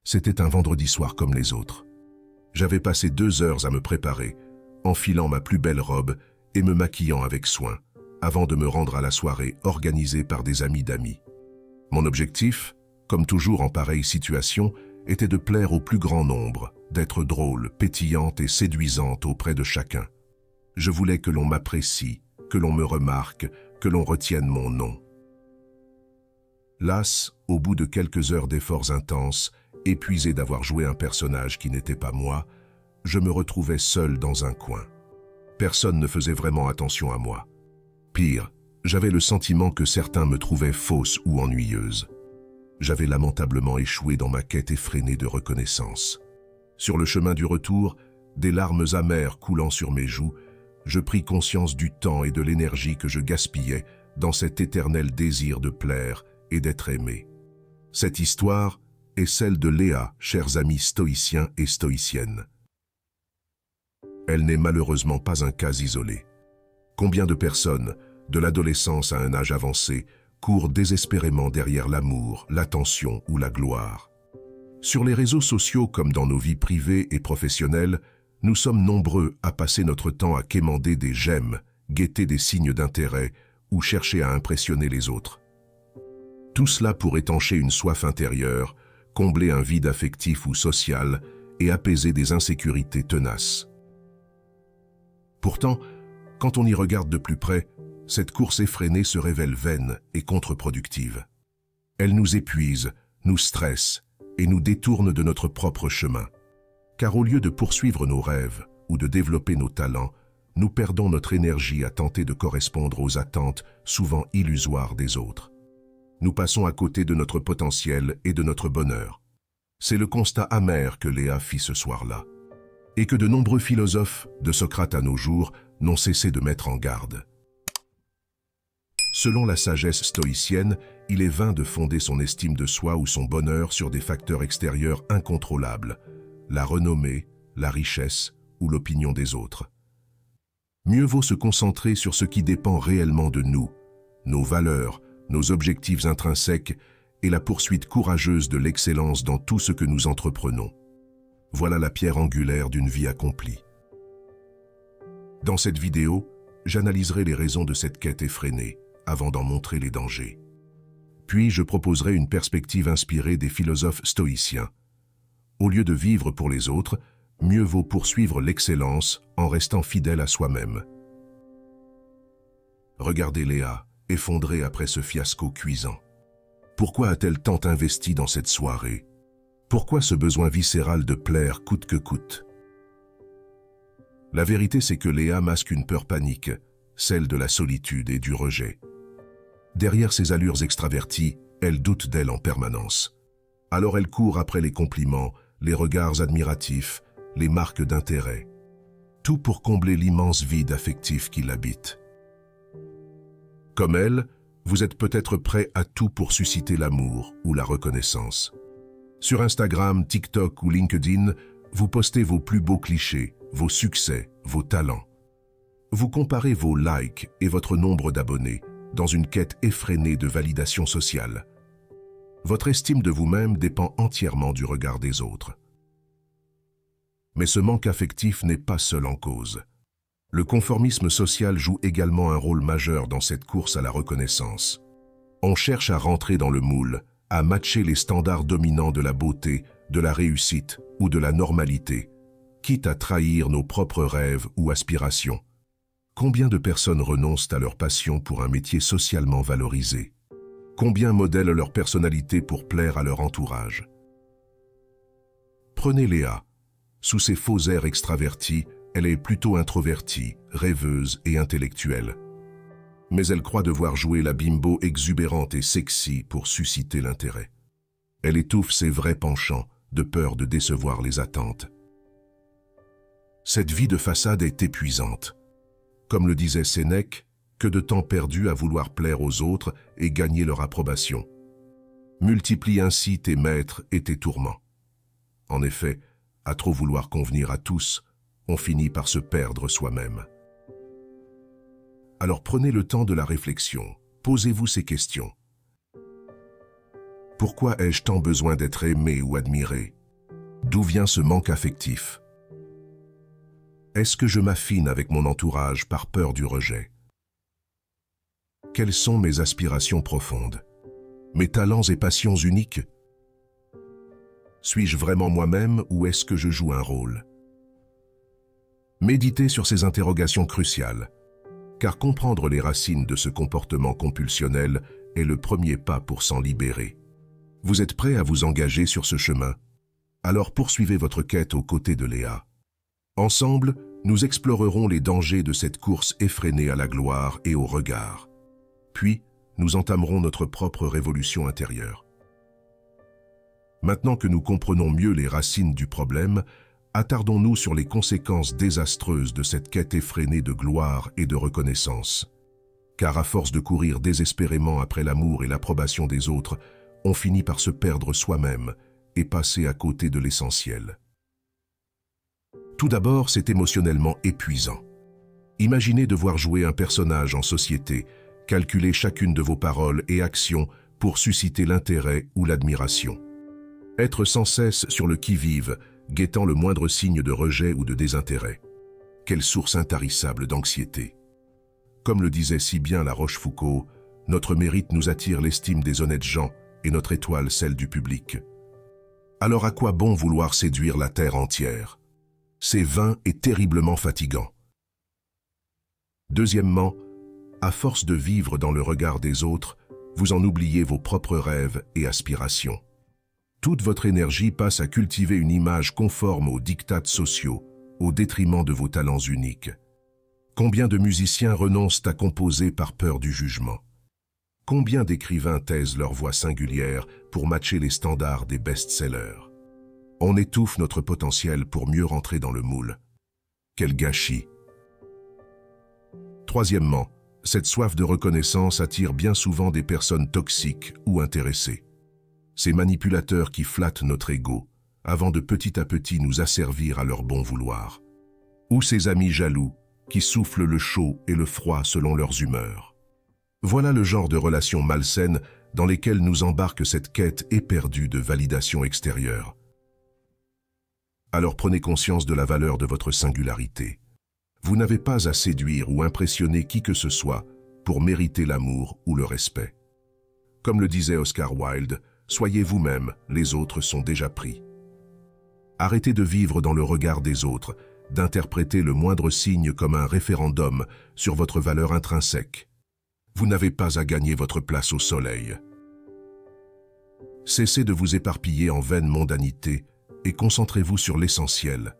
C'était un vendredi soir comme les autres. J'avais passé 2 heures à me préparer, enfilant ma plus belle robe et me maquillant avec soin, avant de me rendre à la soirée organisée par des amis d'amis. Mon objectif, comme toujours en pareille situation, était de plaire au plus grand nombre, d'être drôle, pétillante et séduisante auprès de chacun. Je voulais que l'on m'apprécie, que l'on me remarque, que l'on retienne mon nom. Las, au bout de quelques heures d'efforts intenses, épuisé d'avoir joué un personnage qui n'était pas moi, je me retrouvais seul dans un coin. Personne ne faisait vraiment attention à moi. Pire, j'avais le sentiment que certains me trouvaient fausse ou ennuyeuse. J'avais lamentablement échoué dans ma quête effrénée de reconnaissance. Sur le chemin du retour, des larmes amères coulant sur mes joues, je pris conscience du temps et de l'énergie que je gaspillais dans cet éternel désir de plaire et d'être aimé. Cette histoire est celle de Léa, chers amis stoïciens et stoïciennes. Elle n'est malheureusement pas un cas isolé. Combien de personnes, de l'adolescence à un âge avancé, courent désespérément derrière l'amour, l'attention ou la gloire? Sur les réseaux sociaux comme dans nos vies privées et professionnelles, nous sommes nombreux à passer notre temps à quémander des j'aime, guetter des signes d'intérêt ou chercher à impressionner les autres. Tout cela pour étancher une soif intérieure, combler un vide affectif ou social et apaiser des insécurités tenaces. Pourtant, quand on y regarde de plus près, cette course effrénée se révèle vaine et contre-productive. Elle nous épuise, nous stresse et nous détourne de notre propre chemin. Car au lieu de poursuivre nos rêves ou de développer nos talents, nous perdons notre énergie à tenter de correspondre aux attentes souvent illusoires des autres. Nous passons à côté de notre potentiel et de notre bonheur. C'est le constat amer que Léa fit ce soir-là, et que de nombreux philosophes, de Socrate à nos jours, n'ont cessé de mettre en garde. Selon la sagesse stoïcienne, il est vain de fonder son estime de soi ou son bonheur sur des facteurs extérieurs incontrôlables, la renommée, la richesse ou l'opinion des autres. Mieux vaut se concentrer sur ce qui dépend réellement de nous, nos valeurs, nos objectifs intrinsèques et la poursuite courageuse de l'excellence dans tout ce que nous entreprenons. Voilà la pierre angulaire d'une vie accomplie. Dans cette vidéo, j'analyserai les raisons de cette quête effrénée, avant d'en montrer les dangers. Puis je proposerai une perspective inspirée des philosophes stoïciens. Au lieu de vivre pour les autres, mieux vaut poursuivre l'excellence en restant fidèle à soi-même. Regardez Léa, effondrée après ce fiasco cuisant. Pourquoi a-t-elle tant investi dans cette soirée? Pourquoi ce besoin viscéral de plaire coûte que coûte? La vérité, c'est que Léa masque une peur panique, celle de la solitude et du rejet. Derrière ses allures extraverties, elle doute d'elle en permanence. Alors elle court après les compliments, les regards admiratifs, les marques d'intérêt. Tout pour combler l'immense vide affectif qui l'habite. Comme elle, vous êtes peut-être prêt à tout pour susciter l'amour ou la reconnaissance. Sur Instagram, TikTok ou LinkedIn, vous postez vos plus beaux clichés, vos succès, vos talents. Vous comparez vos likes et votre nombre d'abonnés dans une quête effrénée de validation sociale. Votre estime de vous-même dépend entièrement du regard des autres. Mais ce manque affectif n'est pas seul en cause. Le conformisme social joue également un rôle majeur dans cette course à la reconnaissance. On cherche à rentrer dans le moule, à matcher les standards dominants de la beauté, de la réussite ou de la normalité, quitte à trahir nos propres rêves ou aspirations. Combien de personnes renoncent à leur passion pour un métier socialement valorisé? Combien modèlent leur personnalité pour plaire à leur entourage? Prenez Léa. Sous ses faux airs extravertis, elle est plutôt introvertie, rêveuse et intellectuelle. Mais elle croit devoir jouer la bimbo exubérante et sexy pour susciter l'intérêt. Elle étouffe ses vrais penchants, de peur de décevoir les attentes. Cette vie de façade est épuisante. Comme le disait Sénèque, que de temps perdu à vouloir plaire aux autres et gagner leur approbation. Multiplie ainsi tes maîtres et tes tourments. En effet, à trop vouloir convenir à tous, on finit par se perdre soi-même. Alors prenez le temps de la réflexion, posez-vous ces questions. Pourquoi ai-je tant besoin d'être aimé ou admiré? D'où vient ce manque affectif? Est-ce que je m'affine avec mon entourage par peur du rejet? Quelles sont mes aspirations profondes? Mes talents et passions uniques? Suis-je vraiment moi-même ou est-ce que je joue un rôle? Méditez sur ces interrogations cruciales, car comprendre les racines de ce comportement compulsionnel est le premier pas pour s'en libérer. Vous êtes prêt à vous engager sur ce chemin? Alors poursuivez votre quête aux côtés de Léa. Ensemble, nous explorerons les dangers de cette course effrénée à la gloire et au regard. Puis, nous entamerons notre propre révolution intérieure. Maintenant que nous comprenons mieux les racines du problème, attardons-nous sur les conséquences désastreuses de cette quête effrénée de gloire et de reconnaissance. Car à force de courir désespérément après l'amour et l'approbation des autres, on finit par se perdre soi-même et passer à côté de l'essentiel. Tout d'abord, c'est émotionnellement épuisant. Imaginez devoir jouer un personnage en société, calculer chacune de vos paroles et actions pour susciter l'intérêt ou l'admiration. Être sans cesse sur le qui-vive, guettant le moindre signe de rejet ou de désintérêt. Quelle source intarissable d'anxiété. Comme le disait si bien La Rochefoucauld, notre mérite nous attire l'estime des honnêtes gens et notre étoile celle du public. Alors à quoi bon vouloir séduire la terre entière? C'est vain et terriblement fatigant. Deuxièmement, à force de vivre dans le regard des autres, vous en oubliez vos propres rêves et aspirations. Toute votre énergie passe à cultiver une image conforme aux diktats sociaux, au détriment de vos talents uniques. Combien de musiciens renoncent à composer par peur du jugement? Combien d'écrivains taisent leur voix singulière pour matcher les standards des best-sellers? On étouffe notre potentiel pour mieux rentrer dans le moule. Quel gâchis! Troisièmement, cette soif de reconnaissance attire bien souvent des personnes toxiques ou intéressées. Ces manipulateurs qui flattent notre ego, avant de petit à petit nous asservir à leur bon vouloir. Ou ces amis jaloux, qui soufflent le chaud et le froid selon leurs humeurs. Voilà le genre de relations malsaines dans lesquelles nous embarque cette quête éperdue de validation extérieure. Alors prenez conscience de la valeur de votre singularité. Vous n'avez pas à séduire ou impressionner qui que ce soit pour mériter l'amour ou le respect. Comme le disait Oscar Wilde, soyez vous-même, les autres sont déjà pris. Arrêtez de vivre dans le regard des autres, d'interpréter le moindre signe comme un référendum sur votre valeur intrinsèque. Vous n'avez pas à gagner votre place au soleil. Cessez de vous éparpiller en vaine mondanité et concentrez-vous sur l'essentiel,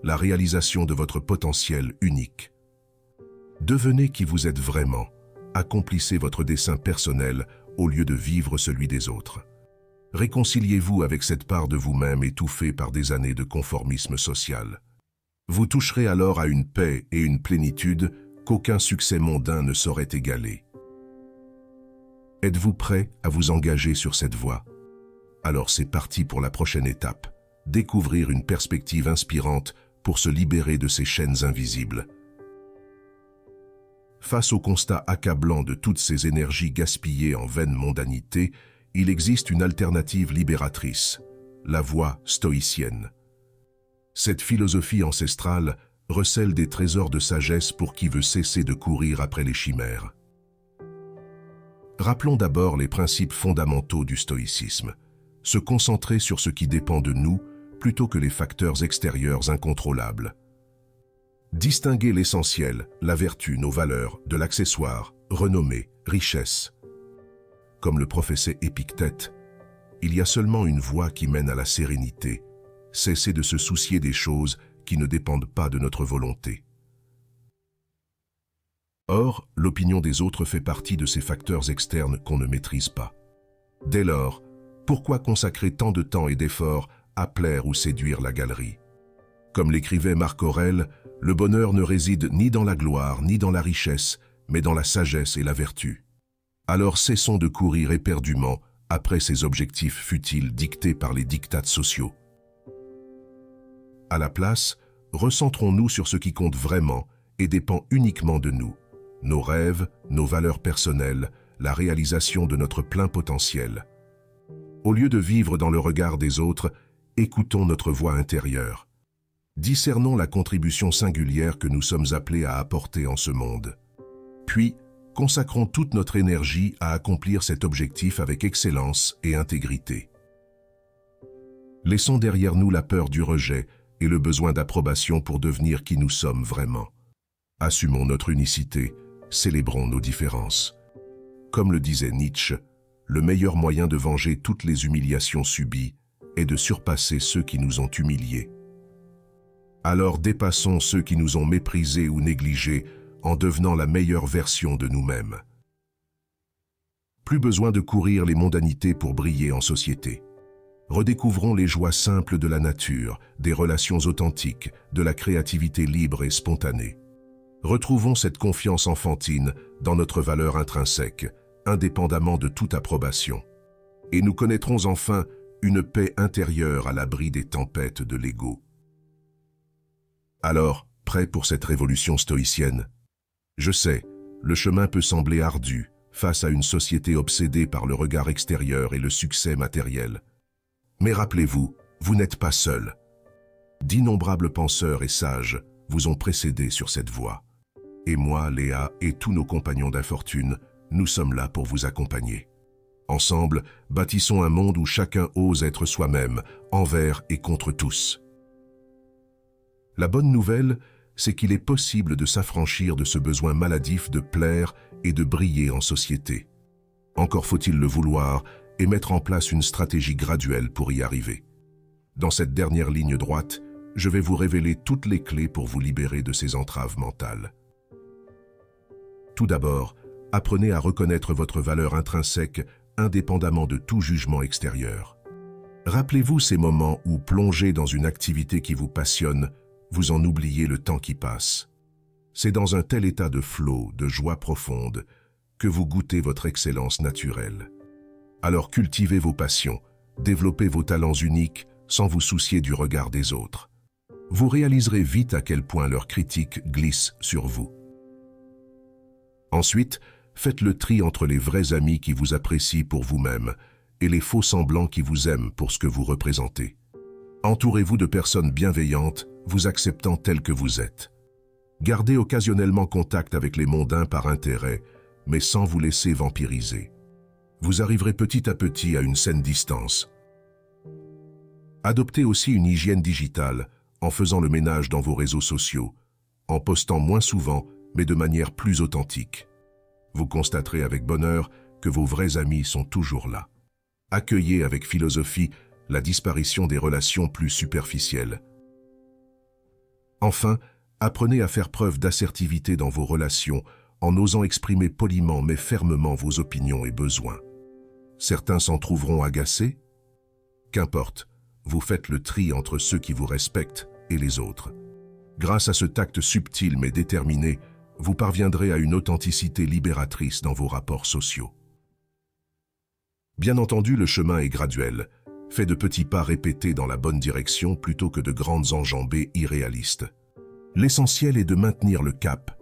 la réalisation de votre potentiel unique. Devenez qui vous êtes vraiment, accomplissez votre dessein personnel au lieu de vivre celui des autres. Réconciliez-vous avec cette part de vous-même étouffée par des années de conformisme social. Vous toucherez alors à une paix et une plénitude qu'aucun succès mondain ne saurait égaler. Êtes-vous prêt à vous engager sur cette voie? Alors c'est parti pour la prochaine étape, découvrir une perspective inspirante pour se libérer de ces chaînes invisibles. Face au constat accablant de toutes ces énergies gaspillées en vaine mondanité, il existe une alternative libératrice, la voie stoïcienne. Cette philosophie ancestrale recèle des trésors de sagesse pour qui veut cesser de courir après les chimères. Rappelons d'abord les principes fondamentaux du stoïcisme, se concentrer sur ce qui dépend de nous plutôt que les facteurs extérieurs incontrôlables. Distinguer l'essentiel, la vertu, nos valeurs, de l'accessoire, renommée, richesse. Comme le professait Épictète, il y a seulement une voie qui mène à la sérénité, cesser de se soucier des choses qui ne dépendent pas de notre volonté. Or, l'opinion des autres fait partie de ces facteurs externes qu'on ne maîtrise pas. Dès lors, pourquoi consacrer tant de temps et d'efforts à plaire ou séduire la galerie? Comme l'écrivait Marc Aurèle, le bonheur ne réside ni dans la gloire ni dans la richesse, mais dans la sagesse et la vertu. Alors cessons de courir éperdument après ces objectifs futiles dictés par les diktats sociaux. À la place, recentrons-nous sur ce qui compte vraiment et dépend uniquement de nous, nos rêves, nos valeurs personnelles, la réalisation de notre plein potentiel. Au lieu de vivre dans le regard des autres, écoutons notre voix intérieure. Discernons la contribution singulière que nous sommes appelés à apporter en ce monde. Puis, consacrons toute notre énergie à accomplir cet objectif avec excellence et intégrité. Laissons derrière nous la peur du rejet et le besoin d'approbation pour devenir qui nous sommes vraiment. Assumons notre unicité, célébrons nos différences. Comme le disait Nietzsche, le meilleur moyen de venger toutes les humiliations subies est de surpasser ceux qui nous ont humiliés. Alors dépassons ceux qui nous ont méprisés ou négligés en devenant la meilleure version de nous-mêmes. Plus besoin de courir les mondanités pour briller en société. Redécouvrons les joies simples de la nature, des relations authentiques, de la créativité libre et spontanée. Retrouvons cette confiance enfantine dans notre valeur intrinsèque, indépendamment de toute approbation. Et nous connaîtrons enfin une paix intérieure à l'abri des tempêtes de l'ego. Alors, prêt pour cette révolution stoïcienne? Je sais, le chemin peut sembler ardu face à une société obsédée par le regard extérieur et le succès matériel. Mais rappelez-vous, vous n'êtes pas seul. D'innombrables penseurs et sages vous ont précédé sur cette voie. Et moi, Léa et tous nos compagnons d'infortune, nous sommes là pour vous accompagner. Ensemble, bâtissons un monde où chacun ose être soi-même, envers et contre tous. La bonne nouvelle, c'est qu'il est possible de s'affranchir de ce besoin maladif de plaire et de briller en société. Encore faut-il le vouloir et mettre en place une stratégie graduelle pour y arriver. Dans cette dernière ligne droite, je vais vous révéler toutes les clés pour vous libérer de ces entraves mentales. Tout d'abord, apprenez à reconnaître votre valeur intrinsèque indépendamment de tout jugement extérieur. Rappelez-vous ces moments où, plongé dans une activité qui vous passionne, vous en oubliez le temps qui passe. C'est dans un tel état de flot, de joie profonde, que vous goûtez votre excellence naturelle. Alors cultivez vos passions, développez vos talents uniques sans vous soucier du regard des autres. Vous réaliserez vite à quel point leurs critiques glissent sur vous. Ensuite, faites le tri entre les vrais amis qui vous apprécient pour vous-même et les faux semblants qui vous aiment pour ce que vous représentez. Entourez-vous de personnes bienveillantes, vous acceptant tel que vous êtes. Gardez occasionnellement contact avec les mondains par intérêt, mais sans vous laisser vampiriser. Vous arriverez petit à petit à une saine distance. Adoptez aussi une hygiène digitale en faisant le ménage dans vos réseaux sociaux, en postant moins souvent, mais de manière plus authentique. Vous constaterez avec bonheur que vos vrais amis sont toujours là. Accueillez avec philosophie la disparition des relations plus superficielles. Enfin, apprenez à faire preuve d'assertivité dans vos relations en osant exprimer poliment mais fermement vos opinions et besoins. Certains s'en trouveront agacés? Qu'importe, vous faites le tri entre ceux qui vous respectent et les autres. Grâce à ce tact subtil mais déterminé, vous parviendrez à une authenticité libératrice dans vos rapports sociaux. Bien entendu, le chemin est graduel, fait de petits pas répétés dans la bonne direction plutôt que de grandes enjambées irréalistes. L'essentiel est de maintenir le cap,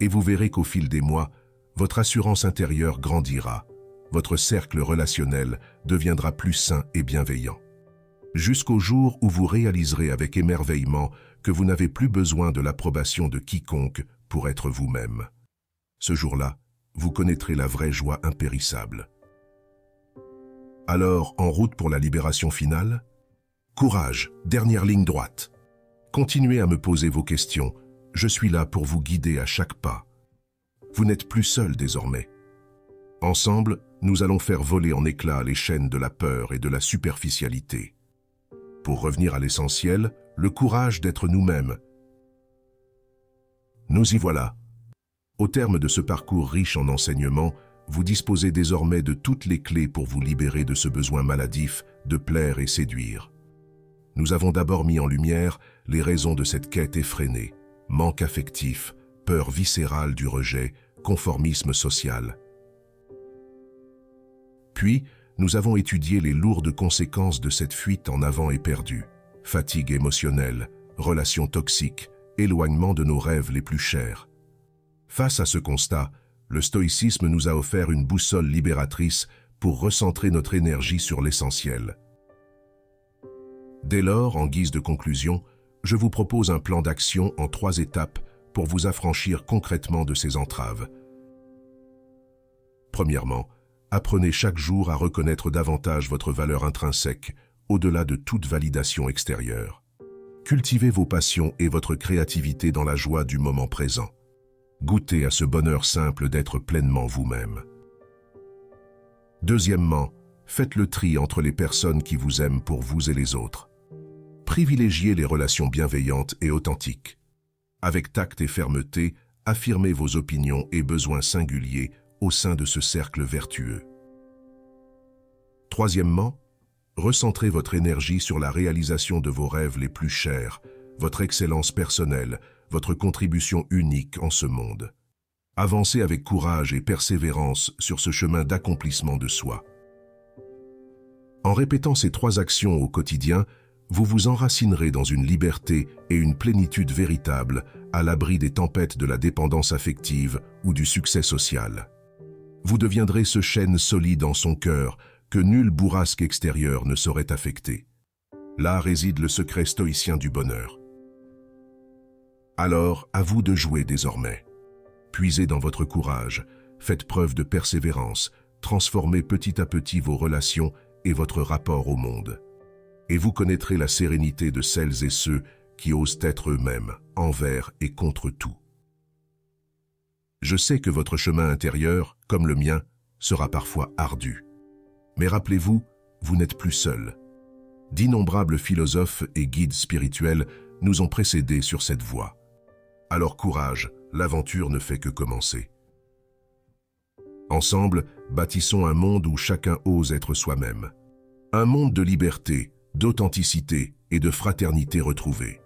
et vous verrez qu'au fil des mois, votre assurance intérieure grandira, votre cercle relationnel deviendra plus sain et bienveillant. Jusqu'au jour où vous réaliserez avec émerveillement que vous n'avez plus besoin de l'approbation de quiconque pour être vous-même. Ce jour-là, vous connaîtrez la vraie joie impérissable. Alors, en route pour la libération finale? Courage, dernière ligne droite. Continuez à me poser vos questions, je suis là pour vous guider à chaque pas. Vous n'êtes plus seul désormais. Ensemble, nous allons faire voler en éclats les chaînes de la peur et de la superficialité. Pour revenir à l'essentiel, le courage d'être nous-mêmes. Nous y voilà. Au terme de ce parcours riche en enseignements, vous disposez désormais de toutes les clés pour vous libérer de ce besoin maladif de plaire et séduire. Nous avons d'abord mis en lumière les raisons de cette quête effrénée, manque affectif, peur viscérale du rejet, conformisme social. Puis, nous avons étudié les lourdes conséquences de cette fuite en avant éperdue, fatigue émotionnelle, relations toxiques, éloignement de nos rêves les plus chers. Face à ce constat, le stoïcisme nous a offert une boussole libératrice pour recentrer notre énergie sur l'essentiel. Dès lors, en guise de conclusion, je vous propose un plan d'action en 3 étapes pour vous affranchir concrètement de ces entraves. Premièrement, apprenez chaque jour à reconnaître davantage votre valeur intrinsèque, au-delà de toute validation extérieure. Cultivez vos passions et votre créativité dans la joie du moment présent. Goûtez à ce bonheur simple d'être pleinement vous-même. Deuxièmement, faites le tri entre les personnes qui vous aiment pour vous et les autres. Privilégiez les relations bienveillantes et authentiques. Avec tact et fermeté, affirmez vos opinions et besoins singuliers au sein de ce cercle vertueux. Troisièmement, recentrez votre énergie sur la réalisation de vos rêves les plus chers, votre excellence personnelle, votre contribution unique en ce monde. Avancez avec courage et persévérance sur ce chemin d'accomplissement de soi. En répétant ces 3 actions au quotidien, vous vous enracinerez dans une liberté et une plénitude véritable, à l'abri des tempêtes de la dépendance affective ou du succès social. Vous deviendrez ce chêne solide en son cœur, que nulle bourrasque extérieure ne saurait affecter. Là réside le secret stoïcien du bonheur. Alors, à vous de jouer désormais. Puisez dans votre courage, faites preuve de persévérance, transformez petit à petit vos relations et votre rapport au monde. Et vous connaîtrez la sérénité de celles et ceux qui osent être eux-mêmes, envers et contre tout. Je sais que votre chemin intérieur, comme le mien, sera parfois ardu. Mais rappelez-vous, vous n'êtes plus seul. D'innombrables philosophes et guides spirituels nous ont précédés sur cette voie. Alors courage, l'aventure ne fait que commencer. Ensemble, bâtissons un monde où chacun ose être soi-même. Un monde de liberté, d'authenticité et de fraternité retrouvée.